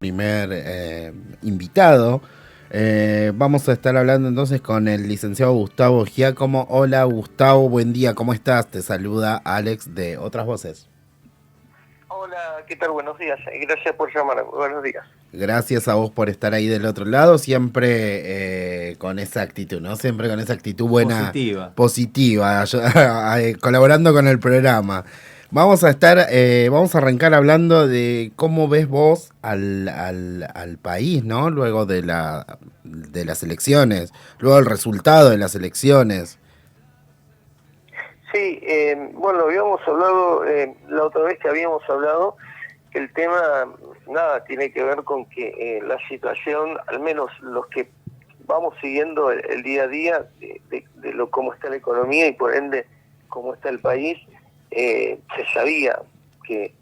primer invitado. Vamos a estar hablando entonces con el licenciado Gustavo Giacomo. Hola Gustavo, buen día, ¿cómo estás? Te saluda Alex de Otras Voces. Hola, ¿qué tal? Buenos días. Gracias por llamar. Buenos días. Gracias a vos por estar ahí del otro lado, siempre con esa actitud, ¿no? Siempre con esa actitud buena, Positiva. positiva, colaborando con el programa. Vamos a arrancar hablando de cómo ves vos al país, ¿no? Luego de las elecciones, luego del resultado de las elecciones. Sí, bueno, habíamos hablado, la otra vez que habíamos hablado, que el tema, nada, tiene que ver con que la situación, al menos los que vamos siguiendo el día a día de cómo está la economía y por ende cómo está el país, se sabía que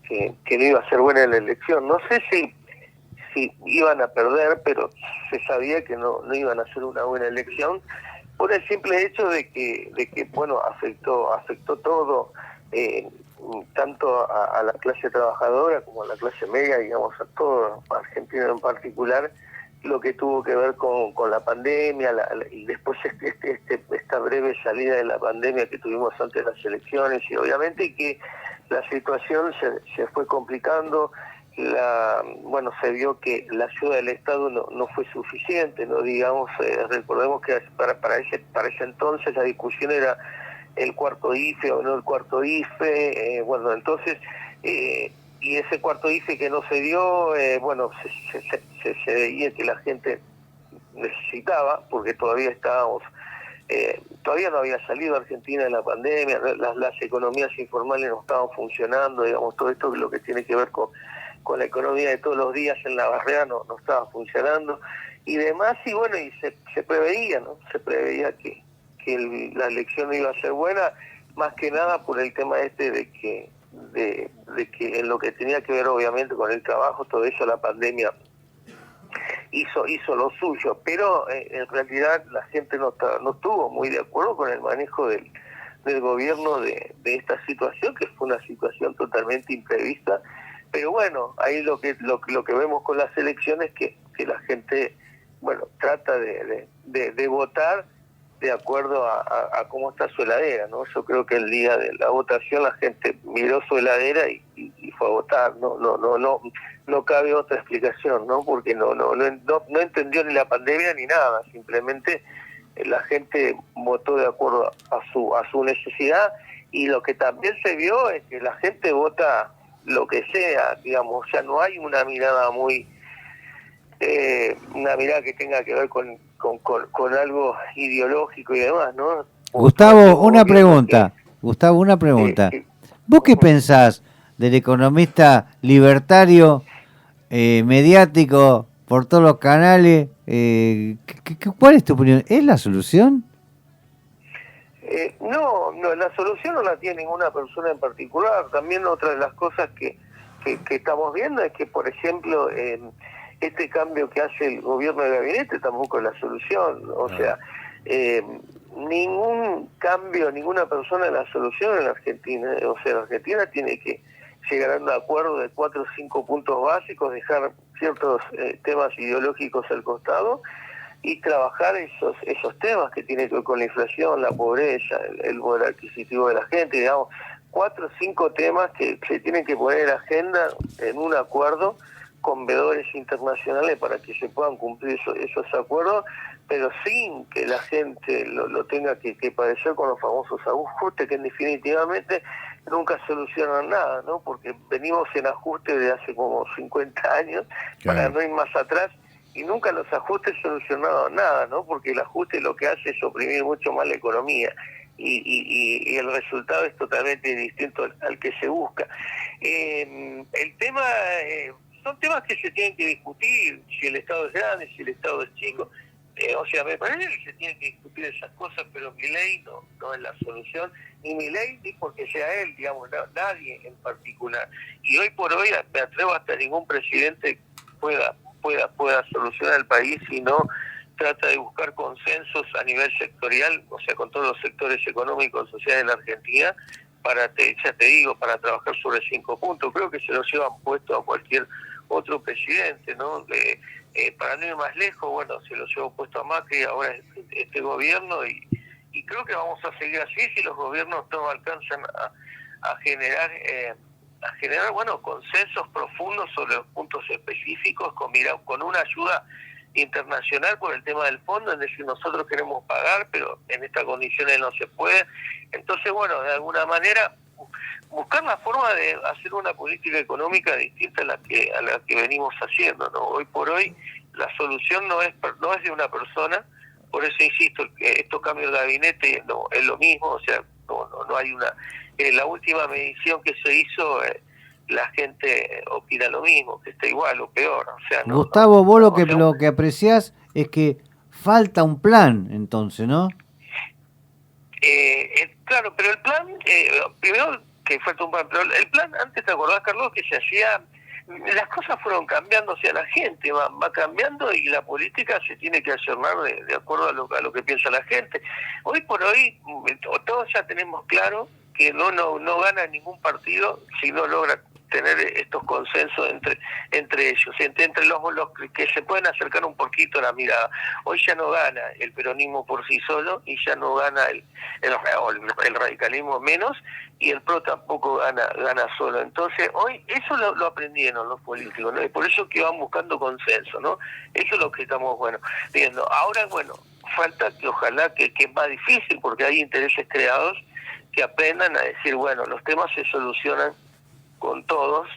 no iba a ser buena la elección. No sé si iban a perder, pero se sabía que no iban a ser una buena elección por el simple hecho de que bueno, afectó todo, tanto a la clase trabajadora como a la clase media, digamos, a todo Argentina en particular, lo que tuvo que ver con la pandemia, y después esta breve salida de la pandemia que tuvimos antes de las elecciones, y obviamente que la situación se fue complicando. Bueno, se vio que la ayuda del Estado no fue suficiente, no digamos, recordemos que para ese entonces la discusión era el cuarto IFE o no el cuarto IFE, bueno, entonces, y ese cuarto IFE que no se dio, bueno, se veía que la gente necesitaba, porque todavía estábamos, todavía no había salido Argentina de la pandemia, las economías informales no estaban funcionando, digamos, todo esto lo que tiene que ver con la economía de todos los días en la barrera no estaba funcionando y demás, y bueno, y se preveía, ¿no? Se preveía que la elección no iba a ser buena, más que nada por el tema de que en lo que tenía que ver obviamente con el trabajo, todo eso la pandemia hizo lo suyo, pero en realidad la gente no estuvo muy de acuerdo con el manejo del gobierno de esta situación, que fue una situación totalmente imprevista. Pero bueno, ahí lo que vemos con las elecciones que la gente, bueno, trata de votar de acuerdo a cómo está su heladera, ¿no? Yo creo que el día de la votación la gente miró su heladera y fue a votar. No cabe otra explicación, ¿no? Porque no entendió ni la pandemia ni nada, simplemente la gente votó de acuerdo a su necesidad, y lo que también se vio es que la gente vota lo que sea, digamos, ya no hay una mirada una mirada que tenga que ver con algo ideológico y demás, ¿no? Gustavo, una pregunta. Gustavo, una pregunta. ¿Vos qué pensás del economista libertario, mediático, por todos los canales? ¿Cuál es tu opinión? ¿Es la solución? No, la solución no la tiene ninguna persona en particular. También otra de las cosas que estamos viendo es que, por ejemplo, este cambio que hace el gobierno de gabinete tampoco es la solución. O sea, ningún cambio, ninguna persona es la solución en la Argentina. O sea, la Argentina tiene que llegar a un acuerdo de 4 o 5 puntos básicos, dejar ciertos temas ideológicos al costado y trabajar esos temas que tienen que ver con la inflación, la pobreza, el poder adquisitivo de la gente, digamos, 4 o 5 temas que se tienen que poner en la agenda en un acuerdo con veedores internacionales para que se puedan cumplir esos acuerdos, pero sin que la gente lo tenga que padecer con los famosos ajustes, que definitivamente nunca solucionan nada, ¿no? Porque venimos en ajuste de hace como 50 años, para no ir más atrás, y nunca los ajustes solucionaron nada, ¿no? Porque el ajuste lo que hace es oprimir mucho más la economía y el resultado es totalmente distinto al que se busca. El tema, son temas que se tienen que discutir, si el Estado es grande, si el Estado es chico. O sea, me parece que se tienen que discutir esas cosas, pero Milei no es la solución, ni Milei ni porque sea él, digamos, nadie en particular. Y hoy por hoy me atrevo hasta ningún presidente pueda solucionar el país si no trata de buscar consensos a nivel sectorial, o sea, con todos los sectores económicos, sociales de la Argentina, para trabajar sobre 5 puntos. Creo que se los llevan puesto a otro presidente, ¿no? Para no ir más lejos, bueno, se lo llevó puesto a Macri, ahora este gobierno, y creo que vamos a seguir así si los gobiernos no alcanzan a generar bueno, consensos profundos sobre los puntos específicos con una ayuda internacional por el tema del fondo, es decir, nosotros queremos pagar, pero en estas condiciones no se puede. Entonces, bueno, de alguna manera buscar la forma de hacer una política económica distinta a la que venimos haciendo, ¿no? Hoy por hoy la solución no es de una persona, por eso insisto, estos cambios de gabinete no es lo mismo, o sea, no hay una... la última medición que se hizo, la gente opina lo mismo, que está igual o peor, o sea, Gustavo, vos lo que apreciás es que falta un plan, entonces, ¿no? Claro, pero el plan, primero que falta un plan, pero el plan, antes te acordás, Carlos, que se hacía, las cosas fueron cambiando, o sea, la gente va cambiando y la política se tiene que ayornar de acuerdo a lo que piensa la gente. Hoy por hoy, todos ya tenemos claro que no gana ningún partido si no logra tener estos consensos entre ellos, entre los que se pueden acercar un poquito a la mirada. Hoy ya no gana el peronismo por sí solo y ya no gana el radicalismo menos, y el PRO tampoco gana solo. Entonces hoy eso lo aprendieron los políticos, ¿no? Y por eso que van buscando consenso, ¿no? Eso es lo que estamos viendo. Ahora, bueno, falta que ojalá que es más difícil porque hay intereses creados que aprendan a decir, bueno, los temas se solucionan con todos,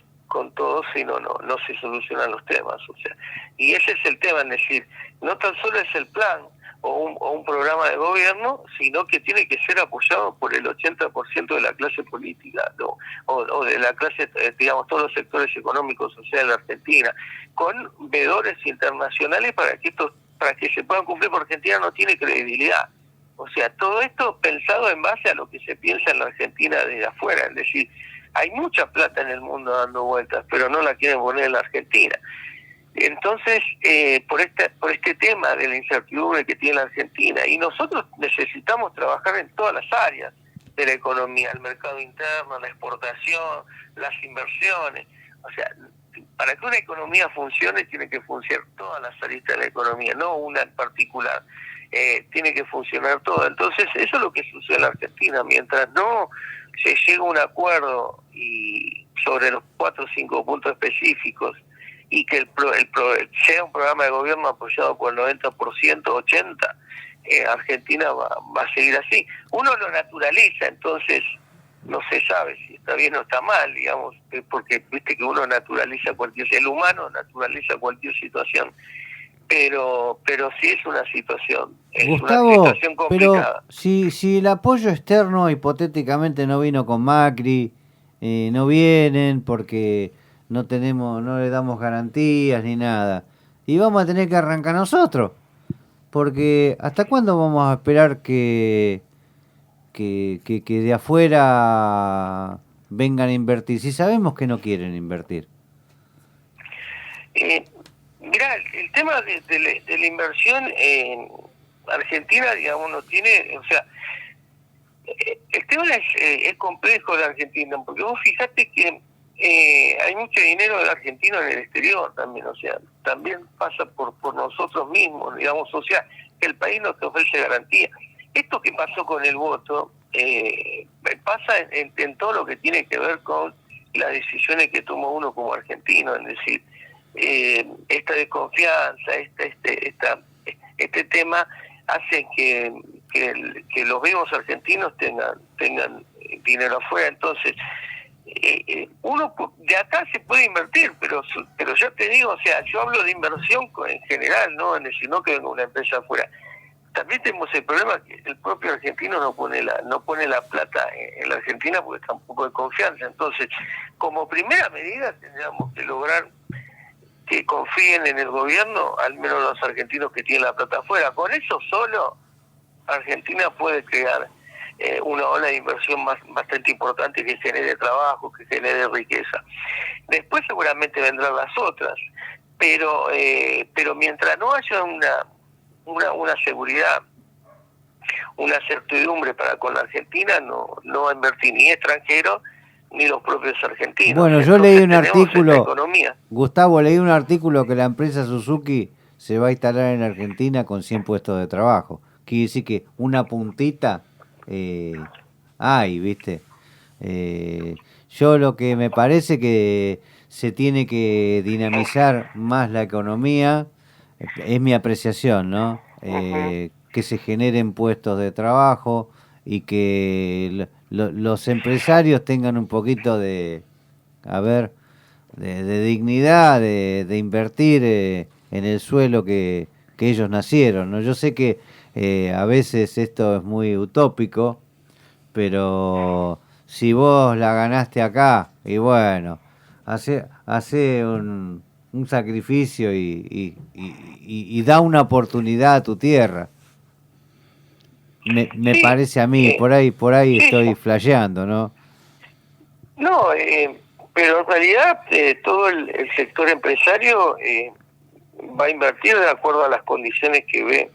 si no se solucionan los temas, o sea, y ese es el tema, es decir, no tan solo es el plan o un programa de gobierno, sino que tiene que ser apoyado por el 80% de la clase política, ¿no? o de la clase, digamos, todos los sectores económicos, sociales de la Argentina, con veedores internacionales para que se puedan cumplir, porque Argentina no tiene credibilidad. O sea, todo esto pensado en base a lo que se piensa en la Argentina desde afuera, es decir, hay mucha plata en el mundo dando vueltas, pero no la quieren poner en la Argentina. Entonces, por este tema de la incertidumbre que tiene la Argentina, y nosotros necesitamos trabajar en todas las áreas de la economía, el mercado interno, la exportación, las inversiones. O sea, para que una economía funcione, tiene que funcionar todas las aristas de la economía, no una en particular. Tiene que funcionar todo. Entonces, eso es lo que sucede en la Argentina. Mientras no se llega a un acuerdo y sobre los 4 o 5 puntos específicos y que sea un programa de gobierno apoyado por el 90%, 80%, Argentina va a seguir así. Uno lo naturaliza, entonces no se sabe si está bien o está mal, digamos, porque viste que uno naturaliza el humano naturaliza cualquier situación. Pero sí es una situación, Gustavo, una situación complicada. Pero si el apoyo externo hipotéticamente no vino con Macri, no vienen porque no le damos garantías ni nada, y vamos a tener que arrancar nosotros, porque ¿hasta cuándo vamos a esperar que de afuera vengan a invertir si sabemos que no quieren invertir? Mirá, el tema de la inversión en Argentina, digamos, no tiene, o sea, el tema es complejo de Argentina, porque vos fijate que hay mucho dinero de argentino en el exterior también, o sea, también pasa por nosotros mismos, digamos, o sea, que el país nos ofrece garantía. Esto que pasó con el voto pasa en todo lo que tiene que ver con las decisiones que toma uno como argentino, es decir, esta desconfianza, este tema hace que los vivos argentinos tengan dinero afuera. Entonces, uno de acá se puede invertir, pero ya te digo, o sea, yo hablo de inversión en general, no que venga una empresa afuera. También tenemos el problema que el propio argentino no pone la plata en la Argentina porque tampoco hay confianza. Entonces, como primera medida tendríamos que lograr que confíen en el gobierno, al menos los argentinos que tienen la plata afuera. Con eso solo, Argentina puede crear una ola de inversión bastante importante que genere trabajo, que genere riqueza. Después seguramente vendrán las otras, pero mientras no haya una seguridad, una certidumbre para con la Argentina, no va a invertir ni extranjero ni los propios argentinos. Bueno, yo Entonces, leí un tenemos artículo, esta economía. Gustavo, leí un artículo que la empresa Suzuki se va a instalar en Argentina con 100 puestos de trabajo. Quiere decir que una puntita hay, ¿viste? Yo lo que me parece que se tiene que dinamizar más la economía, es mi apreciación, ¿no? Ujú. Que se generen puestos de trabajo y que los empresarios tengan un poquito de, a ver, de dignidad, de invertir en el suelo que ellos nacieron, ¿no? Yo sé que a veces esto es muy utópico, pero si vos la ganaste acá, y bueno, hace un sacrificio y da una oportunidad a tu tierra. Me Sí, parece a mí, por ahí sí, estoy flasheando, ¿no? no, pero en realidad todo el sector empresario va a invertir de acuerdo a las condiciones que ve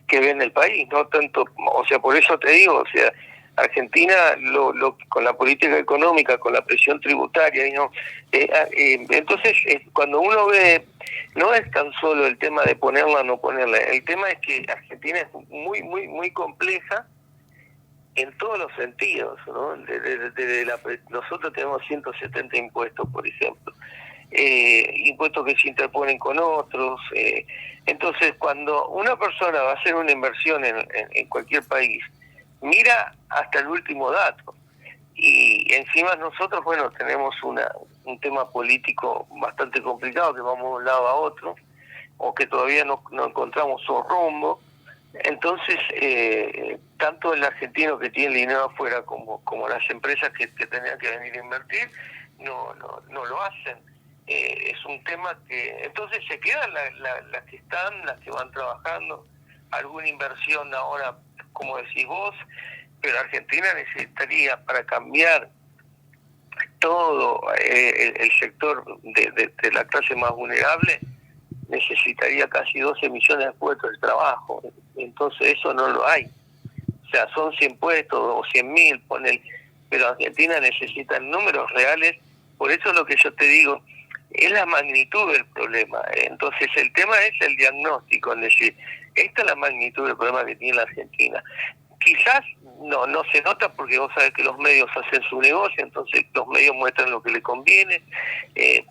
en el país, no tanto, o sea, por eso te digo, o sea, Argentina con la política económica, con la presión tributaria, y no, entonces cuando uno ve, no es tan solo el tema de ponerla o no ponerla, el tema es que Argentina es muy compleja en todos los sentidos, ¿no? Nosotros tenemos 170 impuestos, por ejemplo, impuestos que se interponen con otros. Entonces, cuando una persona va a hacer una inversión en cualquier país, mira hasta el último dato. Y encima nosotros, bueno, tenemos un tema político bastante complicado, que vamos de un lado a otro, o que todavía no encontramos un rumbo. Entonces, tanto el argentino que tiene dinero afuera como las empresas que tenían que venir a invertir, no lo hacen. Es un tema que... Entonces se quedan las que están, las que van trabajando, alguna inversión ahora, como decís vos, pero Argentina necesitaría para cambiar todo el sector de la clase más vulnerable, necesitaría casi 12 millones de puestos de trabajo. Entonces eso no lo hay. O sea, son 100 puestos o 100.000, pero Argentina necesita números reales. Por eso lo que yo te digo es la magnitud del problema. Entonces el tema es el diagnóstico, es decir, esta es la magnitud del problema que tiene la Argentina. Quizás no se nota porque vos sabés que los medios hacen su negocio, entonces los medios muestran lo que le conviene,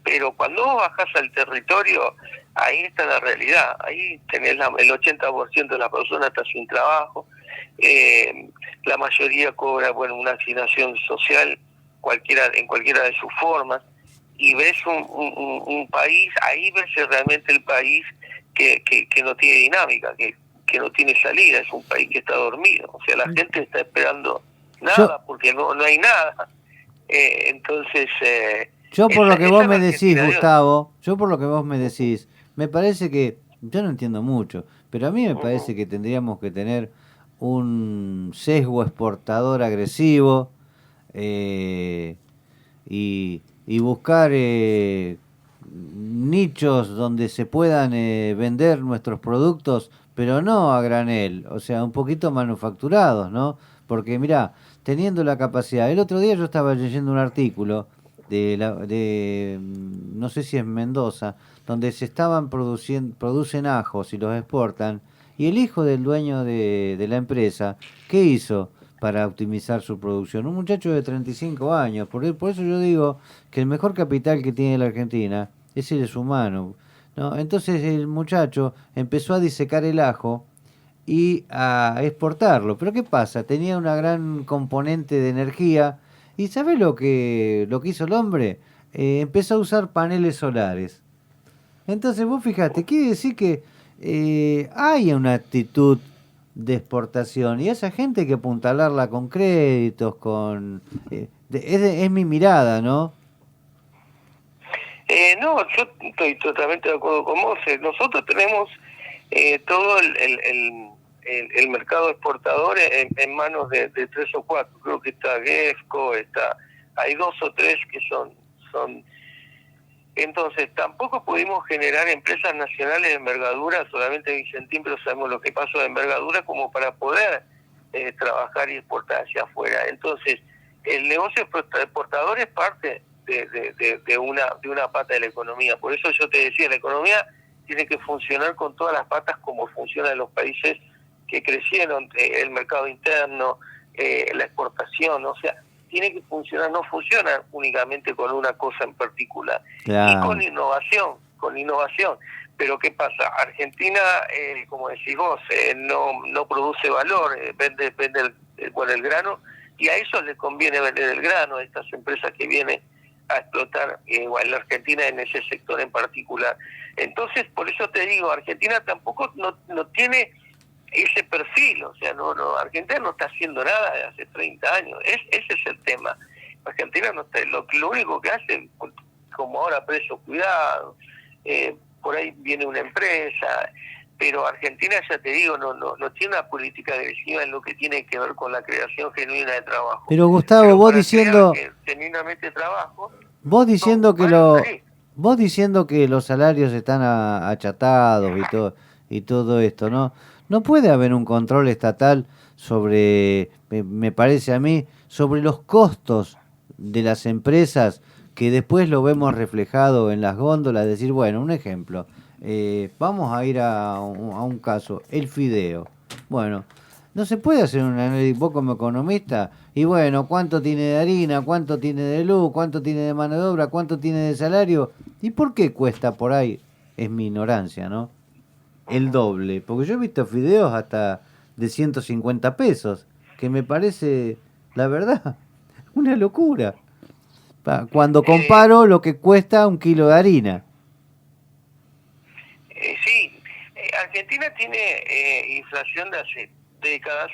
pero cuando vos bajás al territorio, ahí está la realidad, ahí tenés el 80% de la persona está sin trabajo, la mayoría cobra una asignación social en cualquiera de sus formas, y ves un país, ahí ves realmente el país que no tiene dinámica, que no tiene salida, es un país que está dormido, o sea, la gente está esperando nada porque no hay nada. Entonces, Yo por lo que esa vos es me la decís, Argentina de hoy. Gustavo, yo por lo que vos me decís, me parece que, yo no entiendo mucho, pero a mí me Ujú. parece que tendríamos que tener un sesgo exportador agresivo eh, y buscar nichos donde se puedan vender nuestros productos, pero no a granel, o sea, un poquito manufacturados, ¿no? Porque mirá, teniendo la capacidad, el otro día yo estaba leyendo un artículo no sé si es Mendoza, donde se estaban producen ajos y los exportan, y el hijo del dueño de la empresa, ¿qué hizo para optimizar su producción? Un muchacho de 35 años, por eso yo digo que el mejor capital que tiene la Argentina es el humano, ¿no? Entonces el muchacho empezó a disecar el ajo y a exportarlo. Pero ¿qué pasa? Tenía una gran componente de energía. ¿Y sabes lo que hizo el hombre? Empezó a usar paneles solares. Entonces vos fijate, quiere decir que hay una actitud de exportación y a esa gente hay que apuntalarla con créditos, es mi mirada, ¿no? No, yo estoy totalmente de acuerdo con vos. Nosotros tenemos todo el mercado exportador en manos de tres o cuatro. Creo que está Gefco, hay dos o tres que son. Entonces, tampoco pudimos generar empresas nacionales de envergadura, solamente Vicentín, pero sabemos lo que pasó de envergadura, como para poder trabajar y exportar hacia afuera. Entonces, el negocio exportador es parte de una pata de la economía. Por eso yo te decía, la economía tiene que funcionar con todas las patas como funciona en los países que crecieron, el mercado interno, la exportación, o sea, tiene que funcionar, no funciona únicamente con una cosa en particular. Claro. Y con innovación. Pero ¿qué pasa? Argentina, como decís vos, no produce valor, vende el grano, y a eso le conviene vender el grano a estas empresas que vienen a explotar en la Argentina en ese sector en particular. Entonces, por eso te digo, Argentina tampoco no tiene ese perfil, o sea, Argentina no está haciendo nada de hace 30 años, ese es el tema. Argentina no está, lo único que hace, como ahora precio cuidado, por ahí viene una empresa, pero Argentina, ya te digo, no tiene una política agresiva en lo que tiene que ver con la creación genuina de trabajo. Pero Gustavo, vos diciendo genuinamente trabajo, vos diciendo que los salarios están achatados y todo esto, no puede haber un control estatal sobre, me parece a mí, sobre los costos de las empresas, que después lo vemos reflejado en las góndolas. Decir, bueno, un ejemplo, vamos a ir a un caso, el fideo. Bueno, no se puede hacer un análisis, vos como economista, y bueno, ¿cuánto tiene de harina? ¿Cuánto tiene de luz? ¿Cuánto tiene de mano de obra? ¿Cuánto tiene de salario? ¿Y por qué cuesta por ahí? Es mi ignorancia, ¿no? El doble. Porque yo he visto fideos hasta de 150 pesos, que me parece, la verdad, una locura. Cuando comparo lo que cuesta un kilo de harina. Sí, Argentina tiene inflación de hace décadas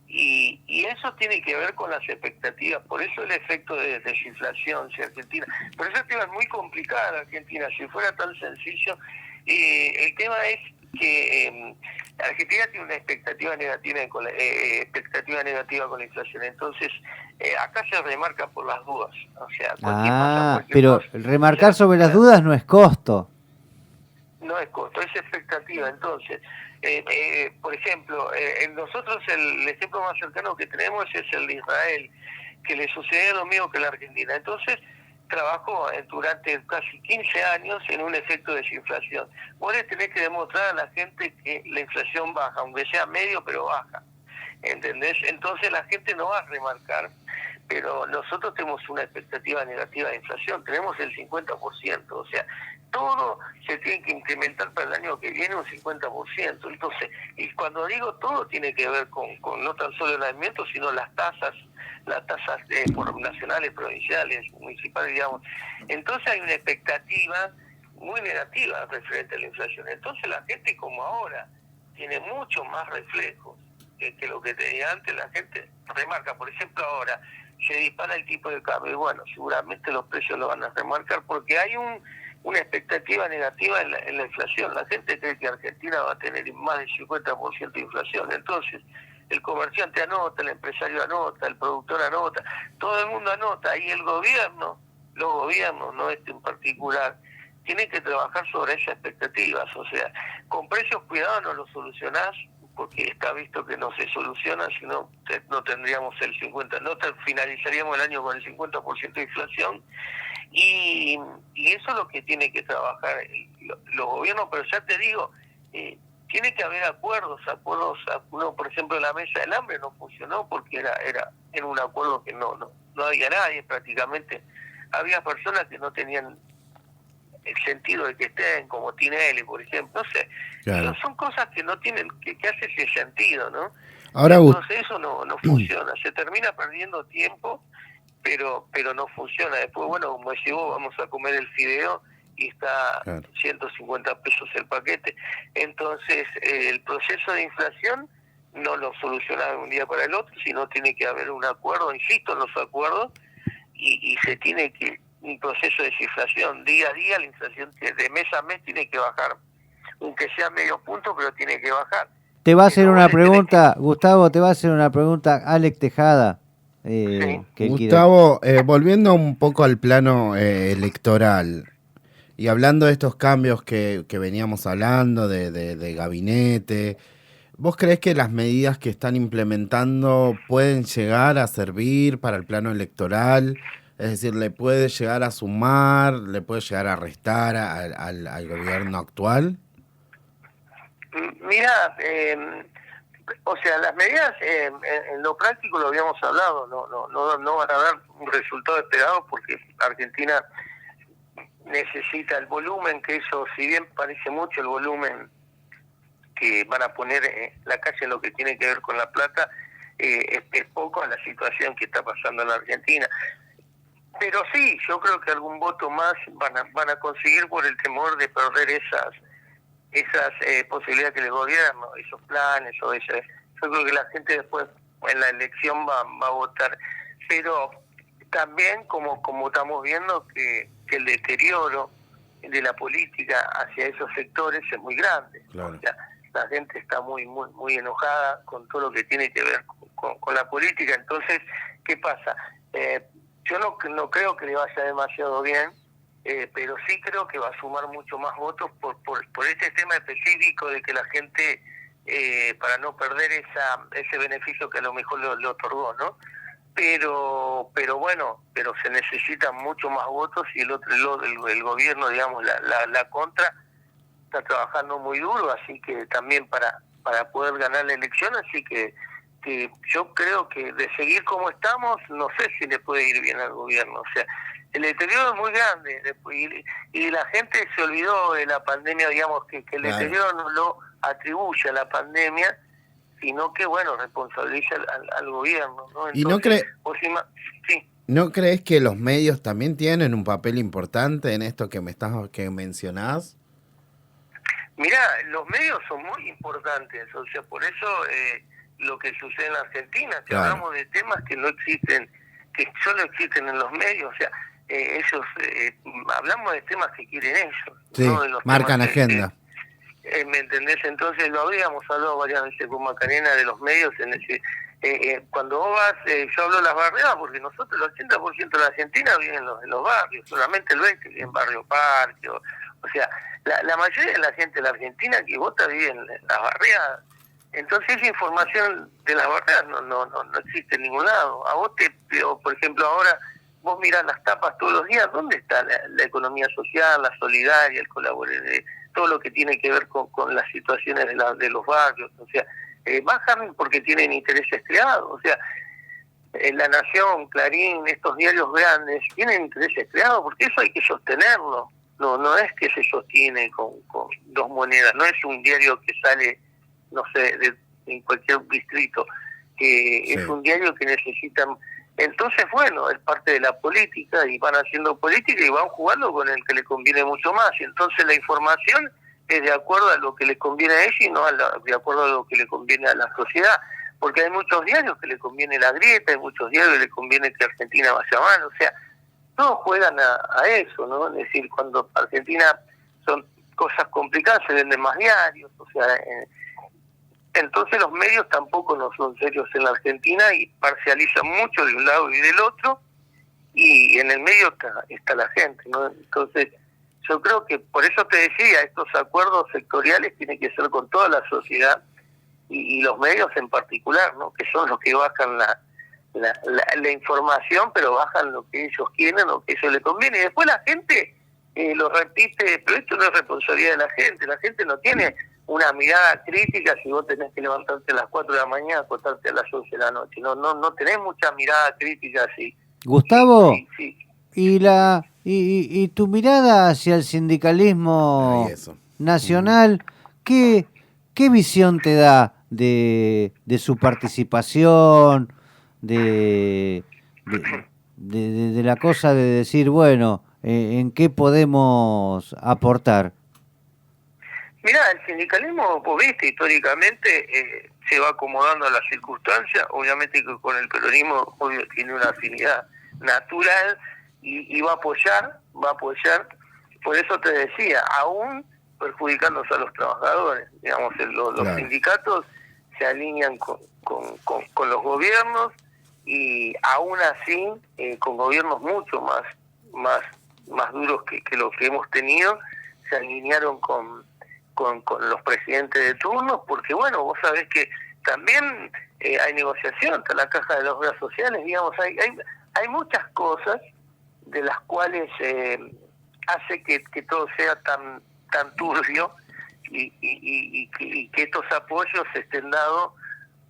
y eso tiene que ver con las expectativas, por eso el efecto de desinflación, si Argentina, por eso el tema es muy complicado Argentina, si fuera tan sencillo, el tema es que Argentina tiene una expectativa negativa con la inflación, entonces acá se remarca por las dudas, o sea, pero cosa, remarcar sobre las dudas no es costo. No es costo, es expectativa. Entonces, por ejemplo, nosotros el ejemplo más cercano que tenemos es el de Israel, que le sucedió lo mismo que la Argentina. Entonces, trabajó durante casi 15 años en un efecto de desinflación. Vos le tenés que demostrar a la gente que la inflación baja, aunque sea medio, pero baja. ¿Entendés? Entonces la gente no va a remarcar, pero nosotros tenemos una expectativa negativa de inflación, tenemos el 50%, o sea, todo se tiene que incrementar para el año que viene un 50%. Entonces, y cuando digo todo tiene que ver con no tan solo el alimento, sino las tasas nacionales, provinciales, municipales, digamos. Entonces hay una expectativa muy negativa referente a la inflación. Entonces la gente, como ahora tiene mucho más reflejos que lo que tenía antes, la gente remarca. Por ejemplo, ahora se dispara el tipo de cambio y bueno, seguramente los precios lo van a remarcar porque hay una expectativa negativa en la inflación. La gente cree que Argentina va a tener más del 50% de inflación. Entonces, el comerciante anota, el empresario anota, el productor anota, todo el mundo anota, y el gobierno, los gobiernos, no este en particular, tienen que trabajar sobre esas expectativas. O sea, con precios cuidados no lo solucionás, porque está visto que no se soluciona, si no tendríamos el 50%, finalizaríamos el año con el 50% de inflación, y eso es lo que tiene que trabajar los gobiernos. Pero ya te digo, tiene que haber acuerdos, por ejemplo, la mesa del hambre no funcionó porque era un acuerdo que no había nadie prácticamente, había personas que no tenían el sentido de que estén, como Tinelli, por ejemplo, no sé, claro. Son cosas que no tienen, que hace ese sentido, ¿no? Ahora, entonces eso no funciona, se termina perdiendo tiempo, pero no funciona. Después, bueno, como decís vos, vamos a comer el fideo y está 150 pesos el paquete. Entonces, el proceso de inflación no lo soluciona de un día para el otro, sino tiene que haber un acuerdo, insisto en los acuerdos, y se tiene que un proceso de desinflación día a día. La inflación de mes a mes tiene que bajar, aunque sea medio punto, pero tiene que bajar. Te va a hacer una pregunta, Gustavo, te va a hacer una pregunta Alex Tejada. Sí. Gustavo, volviendo un poco al plano electoral y hablando de estos cambios que veníamos hablando de gabinete, ¿Vos creés que las medidas que están implementando pueden llegar a servir para el plano electoral? Es decir, ¿le puede llegar a sumar, le puede llegar a restar al gobierno actual? Mira, o sea, las medidas en lo práctico lo habíamos hablado, no van a dar un resultado esperado porque Argentina necesita el volumen que eso, si bien parece mucho el volumen que van a poner la calle en lo que tiene que ver con La Plata, es poco en la situación que está pasando en la Argentina. Pero sí, yo creo que algún voto más van a conseguir por el temor de perder esas posibilidades que les gobierno, esos planes o ese. Yo creo que la gente después en la elección va a votar. Pero también como estamos viendo que el deterioro de la política hacia esos sectores es muy grande. Claro. O sea, la gente está muy enojada con todo lo que tiene que ver con la política. Entonces, ¿qué pasa? Yo no creo que le vaya demasiado bien, pero sí creo que va a sumar mucho más votos por este tema específico de que la gente, para no perder ese beneficio que a lo mejor le otorgó, ¿no? Pero bueno, pero se necesitan mucho más votos y el gobierno, digamos, la contra, está trabajando muy duro, así que también para poder ganar la elección, así que yo creo que de seguir como estamos, no sé si le puede ir bien al gobierno. O sea, el deterioro es muy grande y la gente se olvidó de la pandemia, digamos, que el deterioro no lo atribuye a la pandemia, sino que, bueno, responsabiliza al gobierno, ¿no? Entonces, ¿Y sí. no crees que los medios también tienen un papel importante en esto que mencionás? Mirá, los medios son muy importantes, o sea, por eso lo que sucede en la Argentina, que Claro. hablamos de temas que no existen, que solo existen en los medios, o sea, ellos, hablamos de temas que quieren ellos, Sí, ¿no? De los marcan temas agenda. ¿me entendés? Entonces lo habíamos hablado varias veces con Macarena de los medios, en ese, cuando vos vas, yo hablo de las barriadas, porque nosotros el 80% de la Argentina vive en los barrios, solamente el 20% vive en Barrio Parque, o sea, la mayoría de la gente de la Argentina que vota vive en las barriadas. Entonces esa información de las barriadas no existe en ningún lado. A vos por ejemplo, ahora vos mirás las tapas todos los días, ¿dónde está la economía social, la solidaria, el colaboración, todo lo que tiene que ver con las situaciones de los barrios? O sea, bajan porque tienen intereses creados. O sea, La Nación, Clarín, estos diarios grandes tienen intereses creados porque eso hay que sostenerlo. No es que se sostiene con dos monedas, no es un diario que sale, no sé, en cualquier distrito, que Sí. es un diario que necesitan. Entonces, bueno, es parte de la política y van haciendo política y van jugando con el que le conviene mucho más. Y entonces la información es de acuerdo a lo que le conviene a ellos y no de acuerdo a lo que le conviene a la sociedad. Porque hay muchos diarios que le conviene la grieta, hay muchos diarios que le conviene que Argentina vaya mal. O sea, todos juegan a eso, ¿no? Es decir, cuando Argentina son cosas complicadas se venden más diarios, o sea, entonces los medios tampoco no son serios en la Argentina y parcializan mucho de un lado y del otro, y en el medio está la gente, ¿no? Entonces yo creo que por eso te decía, estos acuerdos sectoriales tienen que ser con toda la sociedad y los medios en particular, ¿no? Que son los que bajan la información, pero bajan lo que ellos quieren, lo que a ellos les conviene. Y después la gente lo repite, pero esto no es responsabilidad de la gente. La gente no tiene una mirada crítica si vos tenés que levantarte a las 4 de la mañana, acostarte a las 11 de la noche. No tenés mucha mirada crítica así. Gustavo, Sí. y tu mirada hacia el sindicalismo Ahí eso. nacional, ¿qué visión te da de su participación, de la cosa de decir, bueno, en qué podemos aportar? Mirá, el sindicalismo, vos viste, históricamente se va acomodando a las circunstancias, obviamente que con el peronismo obvio, tiene una afinidad natural y va a apoyar, por eso te decía, aún perjudicándose a los trabajadores, digamos, los Claro. sindicatos se alinean con los gobiernos y aún así, con gobiernos mucho más duros que los que hemos tenido, se alinearon con con los presidentes de turno, porque bueno, vos sabés que también hay negociación, está la caja de las obras sociales, digamos, hay muchas cosas de las cuales hace que todo sea tan turbio y que estos apoyos estén dados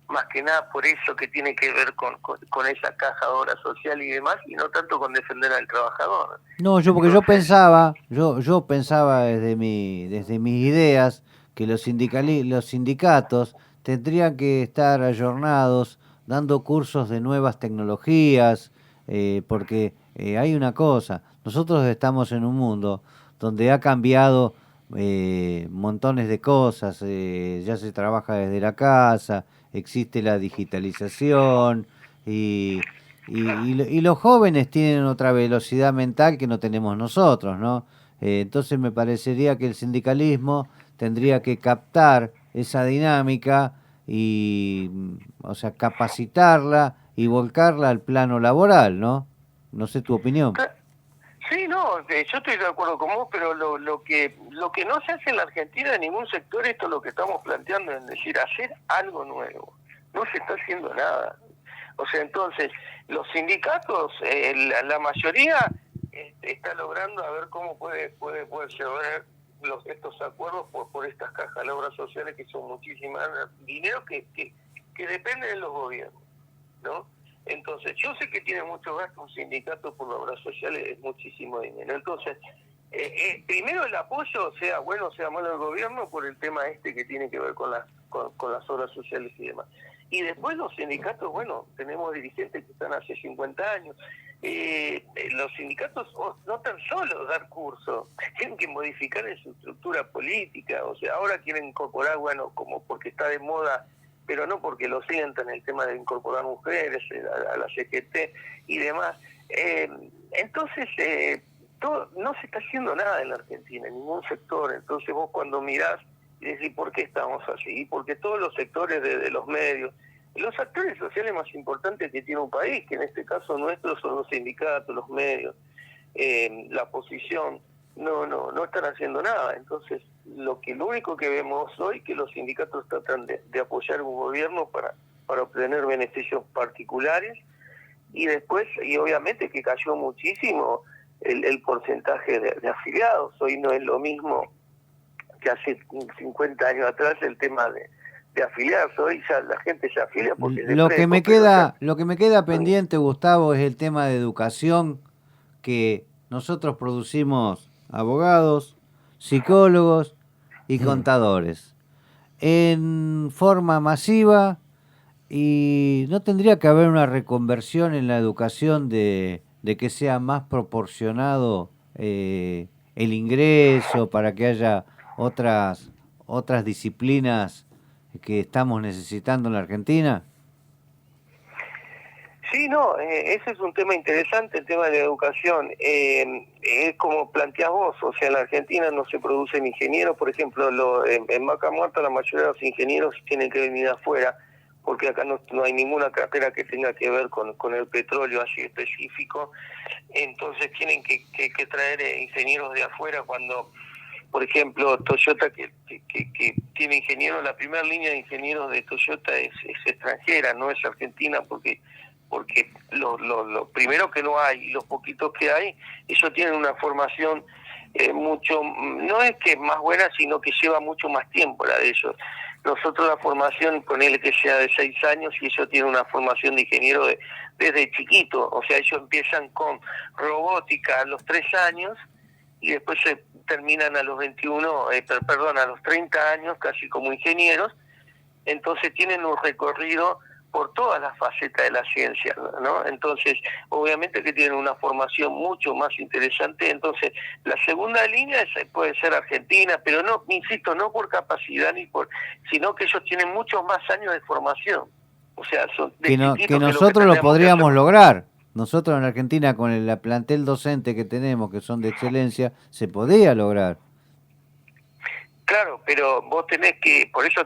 más que nada por eso que tiene que ver con esa caja de obra social y demás, y no tanto con defender al trabajador. No, porque yo pensaba desde mis ideas que los sindicatos tendrían que estar ayornados, dando cursos de nuevas tecnologías, porque hay una cosa, nosotros estamos en un mundo donde ha cambiado montones de cosas, ya se trabaja desde la casa, existe la digitalización y los jóvenes tienen otra velocidad mental que no tenemos nosotros, ¿no? Entonces me parecería que el sindicalismo tendría que captar esa dinámica y, o sea, capacitarla y volcarla al plano laboral, ¿no? No sé tu opinión. Sí, no, yo estoy de acuerdo con vos, pero lo que no se hace en la Argentina en ningún sector, esto es lo que estamos planteando, es decir, hacer algo nuevo. No se está haciendo nada. O sea, entonces, los sindicatos, la mayoría está logrando a ver cómo puede llevar estos acuerdos por estas cajas de obras sociales, que son muchísimas dinero que depende de los gobiernos, ¿no? Entonces, yo sé que tiene mucho gasto un sindicato por las obras sociales, es muchísimo dinero. Entonces, primero el apoyo, sea bueno o sea malo del gobierno, por el tema que tiene que ver con las obras sociales y demás. Y después los sindicatos, bueno, tenemos dirigentes que están hace 50 años. Los sindicatos no tan solo dar cursos, tienen que modificar en su estructura política. O sea, ahora quieren incorporar, bueno, como porque está de moda, pero no porque lo sientan, el tema de incorporar mujeres a la CGT y demás. Entonces, no se está haciendo nada en la Argentina, en ningún sector. Entonces vos cuando mirás y decís, ¿por qué estamos así? Porque todos los sectores de los medios, los actores sociales más importantes que tiene un país, que en este caso nuestros son los sindicatos, los medios, la oposición, no están haciendo nada. Entonces, lo único que vemos hoy que los sindicatos tratan de apoyar un gobierno para obtener beneficios particulares, y después, y obviamente que cayó muchísimo el porcentaje de afiliados. Hoy no es lo mismo que hace 50 años atrás el tema de afiliarse. Hoy ya la gente se afilia porque lo que me queda pendiente, Gustavo, es el tema de educación, que nosotros producimos abogados, psicólogos y contadores en forma masiva, y no tendría que haber una reconversión en la educación de que sea más proporcionado el ingreso, para que haya otras disciplinas que estamos necesitando en la Argentina. Sí, no, ese es un tema interesante, el tema de la educación. Es como planteás vos, o sea, en la Argentina no se producen ingenieros, por ejemplo, en Vaca Muerta la mayoría de los ingenieros tienen que venir de afuera, porque acá no hay ninguna carrera que tenga que ver con el petróleo así específico. Entonces tienen que traer ingenieros de afuera. Cuando, por ejemplo, Toyota que tiene ingenieros, la primera línea de ingenieros de Toyota es extranjera, no es argentina, porque lo primero que no hay, y los poquitos que hay, ellos tienen una formación mucho, no es que más buena, sino que lleva mucho más tiempo la de ellos. Nosotros la formación, ponele que sea de 6 años, y ellos tienen una formación de ingeniero desde chiquito. O sea, ellos empiezan con robótica a los 3 años y después se terminan a los a los 30 años casi como ingenieros. Entonces tienen un recorrido por todas las facetas de la ciencia, ¿no? Entonces, obviamente que tienen una formación mucho más interesante. Entonces, la segunda línea puede ser Argentina, pero no, insisto, no por capacidad sino que ellos tienen muchos más años de formación. O sea, son que nosotros lo podríamos lograr. Nosotros en Argentina, con el plantel docente que tenemos, que son de excelencia, se podría lograr. Claro, pero vos tenés que, por eso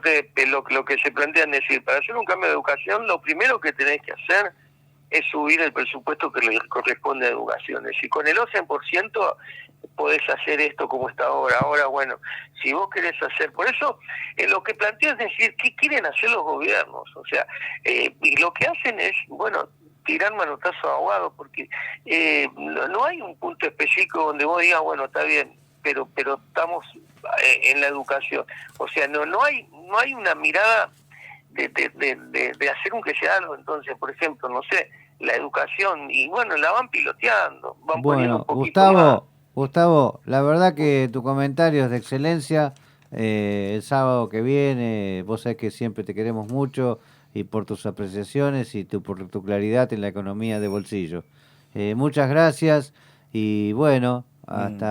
lo que se plantean decir, para hacer un cambio de educación, lo primero que tenés que hacer es subir el presupuesto que le corresponde a educación. Es decir, con el 11%, podés hacer esto como está ahora. Ahora, bueno, si vos querés hacer, por eso lo que planteo es decir, ¿qué quieren hacer los gobiernos? O sea, y lo que hacen es, bueno, tirar manotazo de ahogado, porque no hay un punto específico donde vos digas, bueno, está bien, pero estamos en la educación. O sea, no hay una mirada de hacer un que sea algo. Entonces, por ejemplo, no sé, la educación, y bueno, la van piloteando, van poniendo un Bueno, poquito más. Gustavo, la verdad que tu comentario es de excelencia. El sábado que viene, vos sabés que siempre te queremos mucho y por tus apreciaciones y por tu claridad en la economía de bolsillo. Muchas gracias y bueno, Mm.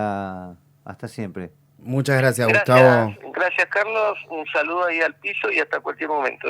hasta siempre. Muchas gracias, Gracias, Gustavo. gracias Carlos, un saludo ahí al piso y hasta cualquier momento.